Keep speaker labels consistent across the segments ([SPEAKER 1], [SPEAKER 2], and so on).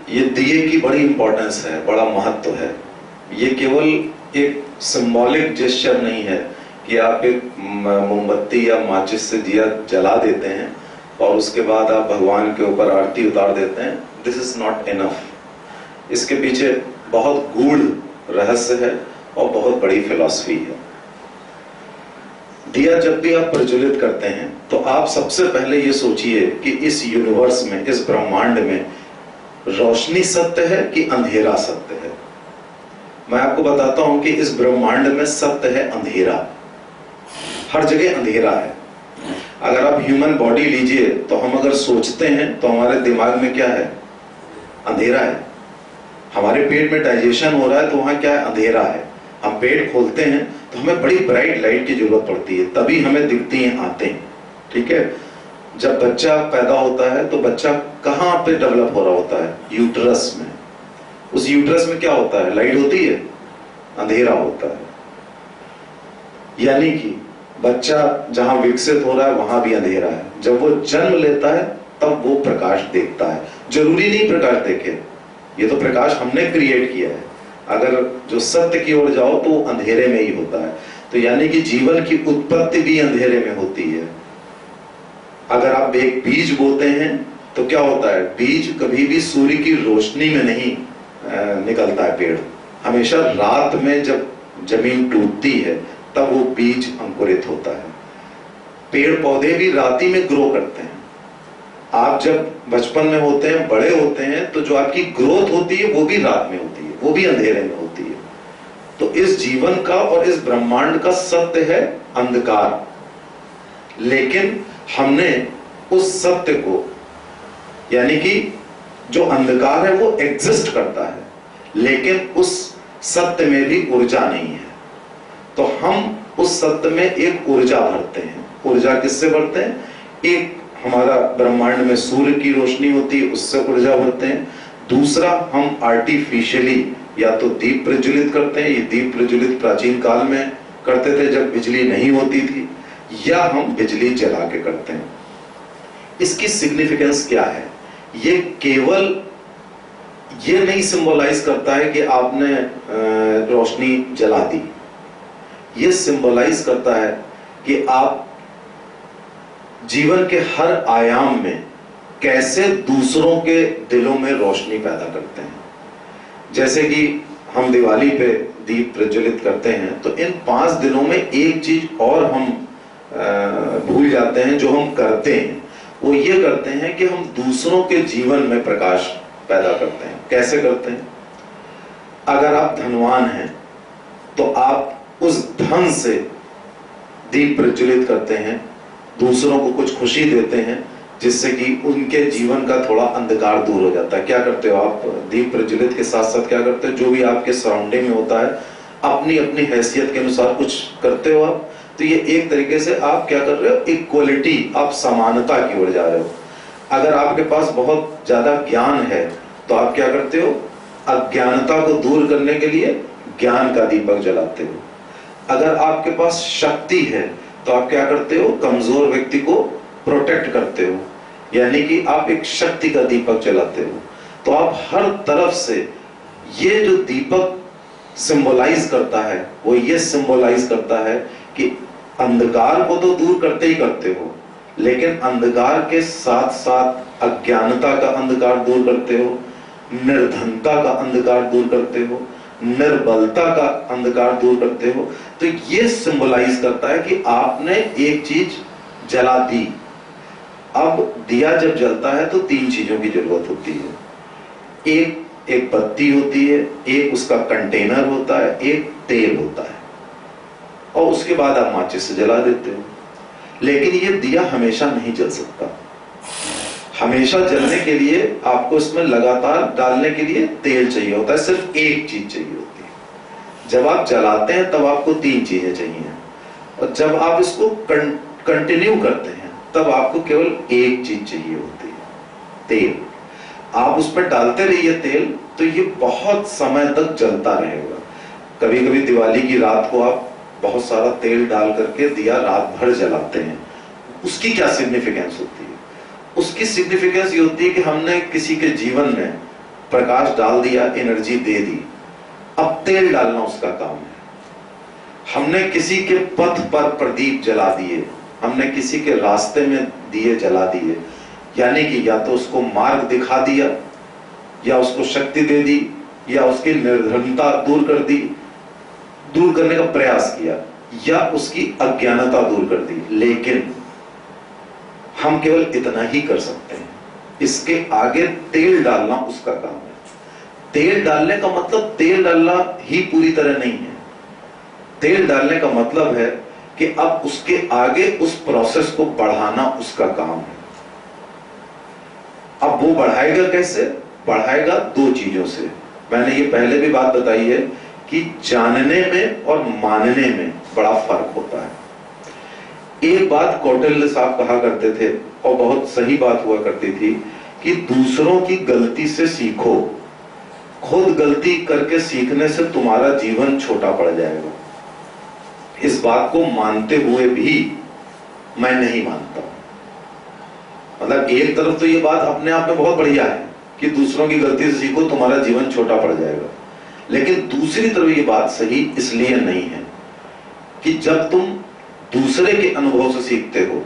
[SPEAKER 1] ये दिए की बड़ी इंपॉर्टेंस है, बड़ा महत्व है। ये केवल एक सिंबॉलिक जेस्चर नहीं है कि आप एक मोमबत्ती या माचिस से दिया जला देते हैं और उसके बाद आप भगवान के ऊपर आरती उतार देते हैं। This is not enough. इसके पीछे बहुत गूढ़ रहस्य है और बहुत बड़ी फिलॉसफी है। दिया जब भी आप प्रज्वलित करते हैं तो आप सबसे पहले ये सोचिए कि इस यूनिवर्स में, इस ब्रह्मांड में रोशनी सत्य है कि अंधेरा सत्य है। मैं आपको बताता हूं कि इस ब्रह्मांड में सत्य है अंधेरा। हर जगह अंधेरा है। अगर आप ह्यूमन बॉडी लीजिए तो हम अगर सोचते हैं तो हमारे दिमाग में क्या है? अंधेरा है। हमारे पेट में डाइजेशन हो रहा है तो वहां क्या है? अंधेरा है। हम पेट खोलते हैं तो हमें बड़ी ब्राइट लाइट की जरूरत पड़ती है, तभी हमें दिखती हैं आते। ठीक है। जब बच्चा पैदा होता है तो बच्चा कहां पे डेवलप हो रहा होता है? यूट्रस में। उस यूट्रस में क्या होता है? लाइट होती है, अंधेरा होता है। यानी कि बच्चा जहां विकसित हो रहा है वहां भी अंधेरा है। जब वो जन्म लेता है तब वो प्रकाश देखता है। जरूरी नहीं प्रकाश देखे, ये तो प्रकाश हमने क्रिएट किया है। अगर जो सत्य की ओर जाओ तो अंधेरे में ही होता है। तो यानी कि जीवन की उत्पत्ति भी अंधेरे में होती है। अगर आप एक बीज बोते हैं तो क्या होता है? बीज कभी भी सूर्य की रोशनी में नहीं निकलता है। पेड़ हमेशा रात में जब जमीन टूटती है तब वो बीज अंकुरित होता है। पेड़ पौधे भी राती में ग्रो करते हैं। आप जब बचपन में होते हैं, बड़े होते हैं, तो जो आपकी ग्रोथ होती है वो भी रात में होती है, वो भी अंधेरे में होती है। तो इस जीवन का और इस ब्रह्मांड का सत्य है अंधकार। लेकिन हमने उस सत्य को, यानी कि जो अंधकार है वो एग्जिस्ट करता है, लेकिन उस सत्य में भी ऊर्जा नहीं है। तो हम उस सत्य में एक ऊर्जा भरते हैं। ऊर्जा किससे भरते हैं? एक हमारा ब्रह्मांड में सूर्य की रोशनी होती है, उससे ऊर्जा भरते हैं। दूसरा, हम आर्टिफिशियली या तो दीप प्रज्वलित करते हैं। ये दीप प्रज्वलित प्राचीन काल में करते थे जब बिजली नहीं होती थी, या हम बिजली जला के करते हैं। इसकी सिग्निफिकेंस क्या है? ये केवल ये नहीं सिंबलाइज करता है कि आपने रोशनी जला दी। ये सिंबलाइज करता है कि आप जीवन के हर आयाम में कैसे दूसरों के दिलों में रोशनी पैदा करते हैं। जैसे कि हम दिवाली पे दीप प्रज्वलित करते हैं तो इन 5 दिनों में एक चीज और हम भूल जाते हैं जो हम करते हैं। वो ये करते हैं कि हम दूसरों के जीवन में प्रकाश पैदा करते हैं। कैसे करते हैं? अगर आप धनवान हैं तो आप उस धन से दीप प्रज्वलित करते हैं, दूसरों को कुछ खुशी देते हैं, जिससे कि उनके जीवन का थोड़ा अंधकार दूर हो जाता है। क्या करते हो आप? दीप प्रज्वलित के साथ साथ क्या करते हो? जो भी आपके सराउंडिंग में होता है, अपनी अपनी हैसियत के अनुसार कुछ करते हो आप। तो ये एक तरीके से आप क्या कर रहे हो? इक्वलिटी, आप समानता की ओर जा रहे हो। अगर आपके पास बहुत ज्यादा ज्ञान है तो आप क्या करते हो? अज्ञानता को दूर करने के लिए ज्ञान का दीपक जलाते हो। अगर आपके पास शक्ति है तो आप क्या करते हो? कमजोर व्यक्ति को प्रोटेक्ट करते हो, यानी कि आप एक शक्ति का दीपक जलाते हो। तो आप हर तरफ से ये जो दीपक सिंबलाइज करता है वो ये सिंबलाइज करता है कि अंधकार को तो दूर करते ही करते हो, लेकिन अंधकार के साथ साथ अज्ञानता का अंधकार दूर करते हो, निर्धनता का अंधकार दूर करते हो, निर्बलता का अंधकार दूर करते हो। तो ये सिंबलाइज करता है कि आपने एक चीज जला दी। अब दिया जब जलता है तो 3 चीजों की जरूरत होती है। एक बत्ती होती है, एक उसका कंटेनर होता है, एक तेल होता है, और उसके बाद आप माचिस से जला देते हो। लेकिन ये दिया हमेशा नहीं जल सकता। हमेशा जलने के लिए आपको इसमें लगातार डालने के लिए तेल चाहिए होता है। सिर्फ एक चीज चाहिए होती है। जब आप जलाते हैं तब आपको 3 चीजें चाहिए, और जब आप इसको कंटिन्यू करते हैं तब आपको केवल एक चीज चाहिए होती है, तेल। आप उस पर डालते रहिए तेल, तो ये बहुत समय तक जलता रहेगा। कभी कभी दिवाली की रात को आप बहुत सारा तेल डाल करके दिया रात भर जलाते हैं। उसकी क्या सिग्निफिकेंस होती है? उसकी सिग्निफिकेंस ये होती है कि हमने किसी के जीवन में प्रकाश डाल दिया, एनर्जी दे दी, अब तेल डालना उसका काम है। हमने किसी के पथ पर प्रदीप जला दिए, हमने किसी के रास्ते में दिए जला दिए, यानी कि या तो उसको मार्ग दिखा दिया, या उसको शक्ति दे दी, या उसकी निर्धनता दूर कर दी, दूर करने का प्रयास किया, या उसकी अज्ञानता दूर कर दी। लेकिन हम केवल इतना ही कर सकते हैं, इसके आगे तेल डालना उसका काम है। तेल डालने का मतलब तेल डालना ही पूरी तरह नहीं है। तेल डालने का मतलब है कि अब उसके आगे उस प्रोसेस को बढ़ाना उसका काम है। अब वो बढ़ाएगा कैसे? बढ़ाएगा दो चीजों से। मैंने ये पहले भी बात बताई है कि जानने में और मानने में बड़ा फर्क होता है। एक बात कौटिल्य साहब कहा करते थे और बहुत सही बात हुआ करती थी कि दूसरों की गलती से सीखो, खुद गलती करके सीखने से तुम्हारा जीवन छोटा पड़ जाएगा। इस बात को मानते हुए भी मैं नहीं मानता। मतलब एक तरफ तो ये बात अपने आप में बहुत बढ़िया है कि दूसरों की गलती से सीखो, तुम्हारा जीवन छोटा पड़ जाएगा, लेकिन दूसरी तरफ ये बात सही इसलिए नहीं है कि जब तुम दूसरे के अनुभव से सीखते हो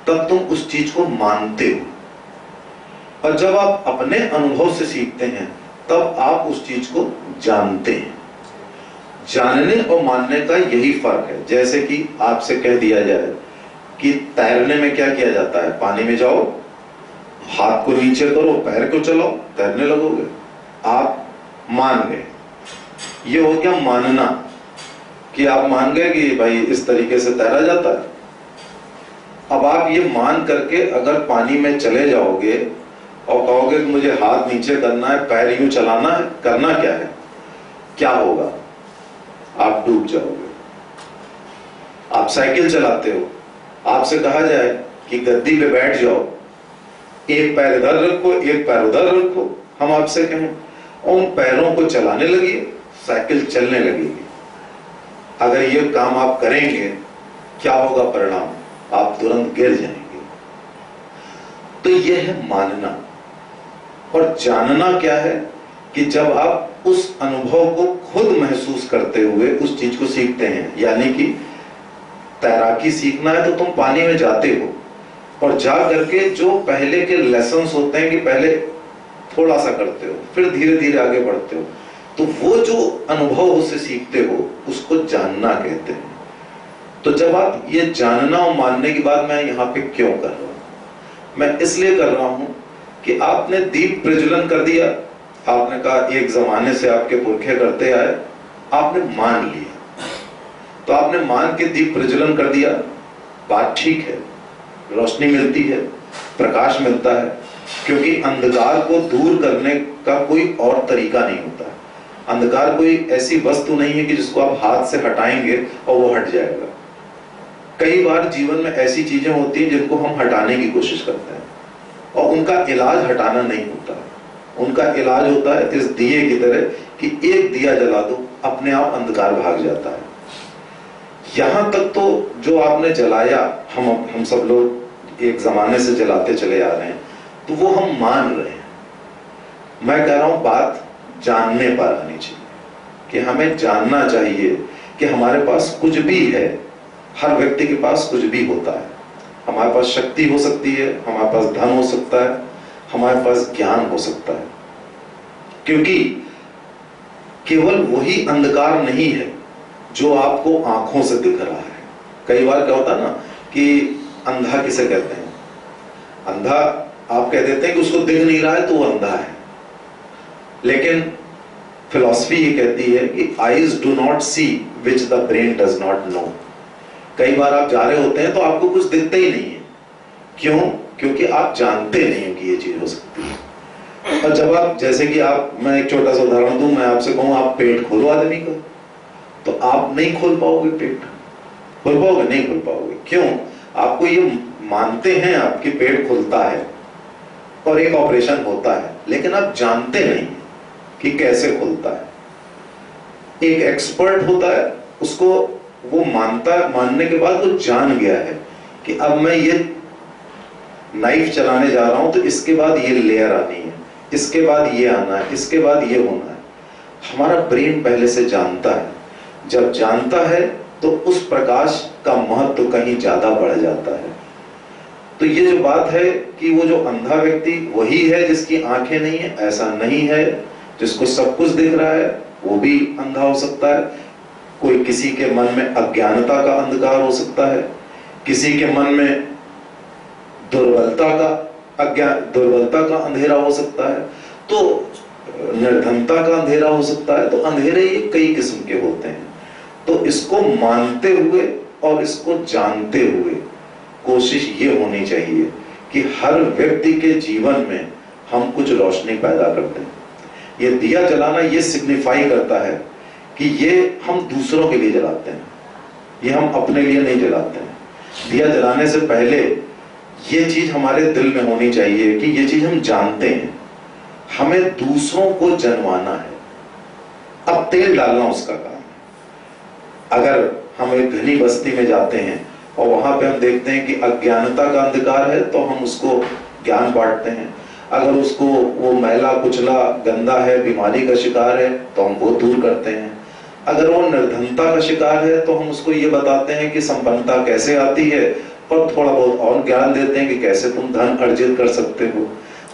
[SPEAKER 1] तब तुम उस चीज को मानते हो, और जब आप अपने अनुभव से सीखते हैं तब आप उस चीज को जानते हैं। जानने और मानने का यही फर्क है। जैसे कि आपसे कह दिया जाए कि तैरने में क्या किया जाता है, पानी में जाओ, हाथ को नीचे करो, पैर को चलाओ, तैरने लगोगे। आप मान गए, ये हो गया मानना, कि आप मान गए कि भाई इस तरीके से तैरा जाता है। अब आप ये मान करके अगर पानी में चले जाओगे और कहोगे कि मुझे हाथ नीचे करना है, पैर यूं चलाना है, करना क्या है, क्या होगा? आप डूब जाओगे। आप साइकिल चलाते हो, आपसे कहा जाए कि गद्दी पे बैठ जाओ, एक पैर इधर रखो, एक पैर उधर रखो, हम आपसे कहें और उन पैरों को चलाने लगिए, साइकिल चलने लगेगी। अगर ये काम आप करेंगे, क्या होगा परिणाम? आप तुरंत गिर जाएंगे। तो यह है मानना। और जानना क्या है कि जब आप उस अनुभव को खुद महसूस करते हुए उस चीज को सीखते हैं। यानी कि तैराकी सीखना है तो तुम पानी में जाते हो और जा करके जो पहले के लेसन्स होते हैं कि पहले थोड़ा सा करते हो, फिर धीरे धीरे आगे बढ़ते हो, तो वो जो अनुभव से सीखते हो उसको जानना कहते हैं। तो जब आप ये जानना और मानने की बात मैं यहाँ पे क्यों कर रहा हूं? मैं इसलिए कर रहा हूं कि आपने दीप प्रज्वलन कर दिया, आपने कहा एक जमाने से आपके पुरखे करते आए, आपने मान लिया, तो आपने मान के दीप प्रज्वलन कर दिया, बात ठीक है, रोशनी मिलती है, प्रकाश मिलता है, क्योंकि अंधकार को दूर करने का कोई और तरीका नहीं होता है। अंधकार कोई ऐसी वस्तु नहीं है कि जिसको आप हाथ से हटाएंगे और वो हट जाएगा। कई बार जीवन में ऐसी चीजें होती हैं जिनको हम हटाने की कोशिश करते हैं और उनका इलाज हटाना नहीं होता। उनका इलाज होता है इस दिए की तरह कि एक दिया जला दो, अपने आप अंधकार भाग जाता है। यहां तक तो जो आपने जलाया, हम सब लोग एक जमाने से जलाते चले आ रहे हैं, तो वो हम मान रहे हैं। मैं कह रहा हूं बात जानने पर आनी चाहिए कि हमें जानना चाहिए कि हमारे पास कुछ भी है। हर व्यक्ति के पास कुछ भी होता है। हमारे पास शक्ति हो सकती है, हमारे पास धन हो सकता है, हमारे पास ज्ञान हो सकता है, क्योंकि केवल वही अंधकार नहीं है जो आपको आंखों से दिख रहा है। कई बार क्या होता है ना कि अंधा किसे कहते हैं? अंधा आप कह देते हैं कि उसको दिख नहीं रहा है तो वो अंधा है, लेकिन फिलॉसफी ये कहती है कि eyes do not see which the brain does not know. कई बार आप जा रहे होते हैं तो आपको कुछ दिखता ही नहीं है। क्यों? क्योंकि आप जानते नहीं हो कि ये चीज हो सकती है। और जब आप, जैसे कि आप, मैं एक छोटा सा उदाहरण दूं, मैं आपसे कहूं आप पेट खोलो आदमी का, तो आप नहीं खोल पाओगे। पेट खोल पाओगे? नहीं खोल पाओगे। क्यों? आपको ये मानते हैं आपके पेट खुलता है और एक ऑपरेशन होता है, लेकिन आप जानते नहीं कि कैसे खुलता है। एक एक्सपर्ट होता है, उसको वो मानने के बाद वो जान गया है कि अब मैं ये नाइफ चलाने जा रहा हूं तो इसके बाद ये लेयर आनी है, इसके बाद ये आना है, इसके बाद ये होना है। हमारा ब्रेन पहले से जानता है। जब जानता है तो उस प्रकाश का महत्व कहीं ज्यादा बढ़ जाता है। तो ये जो बात है कि वो जो अंधा व्यक्ति वही है जिसकी आंखें नहीं है, ऐसा नहीं है। जिसको सब कुछ दिख रहा है वो भी अंधा हो सकता है। कोई किसी के मन में अज्ञानता का अंधकार हो सकता है, किसी के मन में दुर्बलता का अंधेरा हो सकता है, तो निर्धनता का अंधेरा हो सकता है। तो अंधेरे ये कई किस्म के होते हैं। तो इसको मानते हुए और इसको जानते हुए कोशिश ये होनी चाहिए कि हर व्यक्ति के जीवन में हम कुछ रोशनी पैदा करते हैं। ये दिया जलाना ये सिग्निफाई करता है कि ये हम दूसरों के लिए जलाते हैं, ये हम अपने लिए नहीं जलाते हैं। दिया जलाने से पहले ये चीज हमारे दिल में होनी चाहिए कि ये चीज हम जानते हैं, हमें दूसरों को जनवाना है। अब तेल डालना उसका काम है। अगर हम एक घनी बस्ती में जाते हैं और वहां पे हम देखते हैं कि अज्ञानता का अंधकार है, तो हम उसको ज्ञान बांटते हैं। अगर उसको वो मैला कुचला गंदा है, बीमारी का शिकार है, तो हम वो दूर करते हैं। अगर वो निर्धनता का शिकार है तो हम उसको ये बताते हैं कि संपन्नता कैसे आती है, और थोड़ा बहुत और ज्ञान देते हैं कि कैसे तुम धन अर्जित कर सकते हो।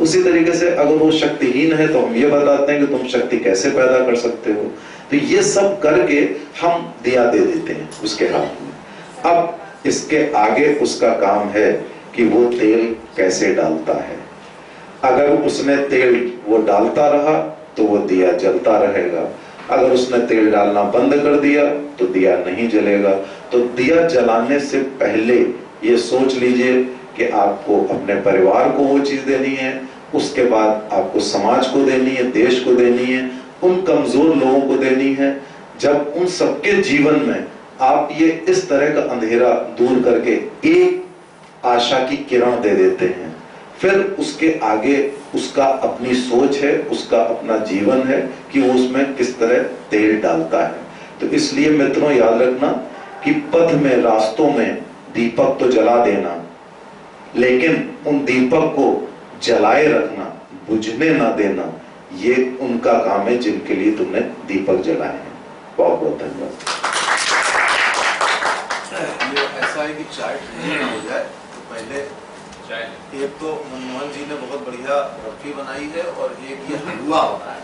[SPEAKER 1] उसी तरीके से अगर वो शक्तिहीन है तो हम ये बताते हैं कि तुम शक्ति कैसे पैदा कर सकते हो। तो ये सब करके हम दिया दे देते हैं उसके हाथ में। अब इसके आगे उसका काम है कि वो तेल कैसे डालता है। अगर उसने तेल वो डालता रहा तो वो दिया जलता रहेगा। अगर उसने तेल डालना बंद कर दिया तो दिया नहीं जलेगा। तो दिया जलाने से पहले ये सोच लीजिए कि आपको अपने परिवार को वो चीज देनी है, उसके बाद आपको समाज को देनी है, देश को देनी है, उन कमजोर लोगों को देनी है। जब उन सबके जीवन में आप ये इस तरह का अंधेरा दूर करके एक आशा की किरण दे देते हैं, फिर उसके आगे उसका अपनी सोच है, उसका अपना जीवन है कि वो उसमें किस तरह तेल डालता है। तो इसलिए मित्रों याद रखना कि पथ में, रास्तों में दीपक तो जला देना, लेकिन उन दीपक को जलाए रखना, बुझने ना देना, ये उनका काम है जिनके लिए तुमने दीपक जलाए हैं। बहुत बहुत धन्यवाद।
[SPEAKER 2] ये ऐसा है कि चाय हो जाए तो पहले एक तो मनमोहन जी ने बहुत बढ़िया बर्फी बनाई है और एक ये हलवा बना है।